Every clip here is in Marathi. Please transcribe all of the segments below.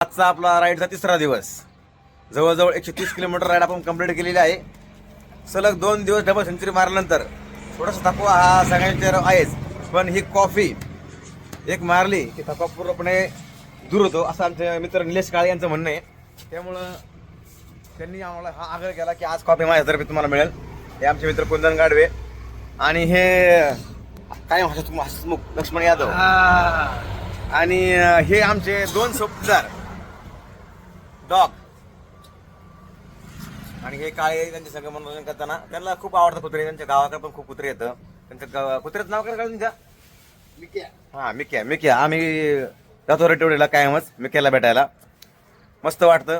आजचा आपला राईडचा तिसरा दिवस. जवळजवळ 130 किलोमीटर राईड आपण कंप्लीट केलेली आहे. सलग 2 दिवस डबल सेंचुरी मारल्यानंतर थोडासा थकवा हा सगळ्यांच्या आहेच, पण ही कॉफी एक मारली की थकवा पूर्णपणे दूर होतो असं आमचे मित्र निलेश काळे यांचं म्हणणं आहे. त्यामुळं त्यांनी आम्हाला हा आग्रह केला की आज कॉफी माझ्यातर्फे तुम्हाला मिळेल. हे आमचे मित्र कुंदन गाडवे आणि हे काय हसमुख लक्ष्मण यादव आणि हे आमचे 2 सोबतदार डॉग आणि हे काळे त्यांचे सगळं मनोरंजन करताना त्यांना खूप आवडतं कुत्रे. त्यांच्या गावाकडे पण खूप कुत्रे येतं. त्यांच्या कुत्र्याचं नाव काय काढून तुमच्या? मिक्या. मिक्या आम्ही जातो रेटवडीला कायमच मिक्याला भेटायला. मस्त वाटतं.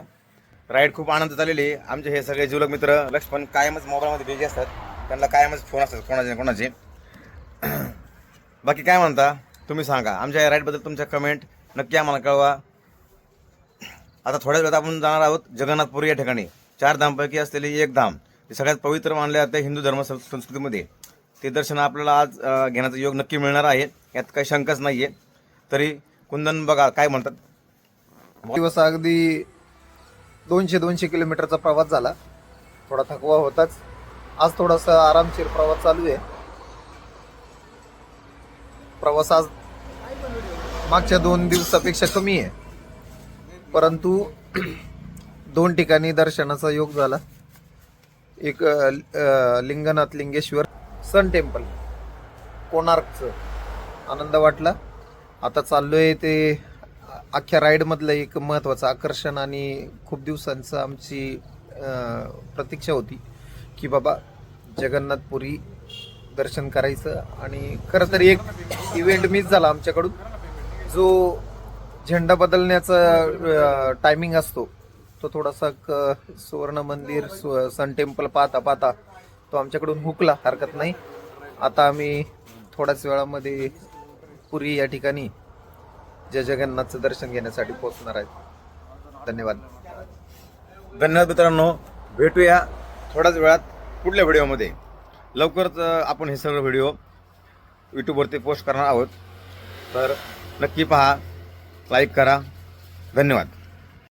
राईड खूप आनंद झालेली आहे. आमचे हे सगळे जीवलग मित्र लक्ष्मण कायमच मोबाईलमध्ये बिझी असतात. त्यांना कायमच फोन असतात कोणाचे. बाकी काय म्हणता तुम्ही सांगा. आमच्या या राईडबद्दल तुमच्या कमेंट नक्की आम्हाला कळवा. आता थोड्या वेळात आपण जाणार आहोत जगन्नाथपुरी या ठिकाणी. 4 धामपैकी असलेली एक धाम, ते सगळ्यात पवित्र मानले जाते हिंदू धर्म संस्कृतीमध्ये. ते दर्शन आपल्याला आज घेण्याचा योग नक्की मिळणार आहे, यात काही शंकाच नाही आहे. तरी कुंदन बघा काय म्हणतात. दिवस अगदी 200 किलोमीटरचा प्रवास झाला. थोडा थकवा होताच. आज थोडासा आरामशीर प्रवास चालू आहे. प्रवास आज मागच्या 2 दिवसापेक्षा कमी आहे, परंतु 2 ठिकाणी दर्शनाचा योग झाला. एक लिंगनाथ लिंगेश्वर सन टेम्पल कोणार्कचं आनंद वाटला. आता चाललोय ते अख्ख्या राईडमधलं एक महत्त्वाचं आकर्षण आणि खूप दिवसांचं आमची प्रतीक्षा होती की बाबा जगन्नाथपुरी दर्शन करायचं. आणि खरं तर एक इव्हेंट मिस झाला आमच्याकडून. जो झेंडा बदलण्याचा टायमिंग असतो तो थोडासा सुवर्ण मंदिर सन टेम्पल पाहता तो आमच्याकडून हुकला. हरकत नाही. आता आम्ही थोड्याच वेळामध्ये पुरी या ठिकाणी जय जगन्नाथचं दर्शन घेण्यासाठी पोहोचणार आहेत. धन्यवाद मित्रांनो. भेटूया थोड्याच वेळात पुढल्या व्हिडिओमध्ये. लवकरच आपण हे सगळं व्हिडिओ यूट्यूबवरती पोस्ट करणार आहोत. तर नक्की पहा, लाईक करा. धन्यवाद.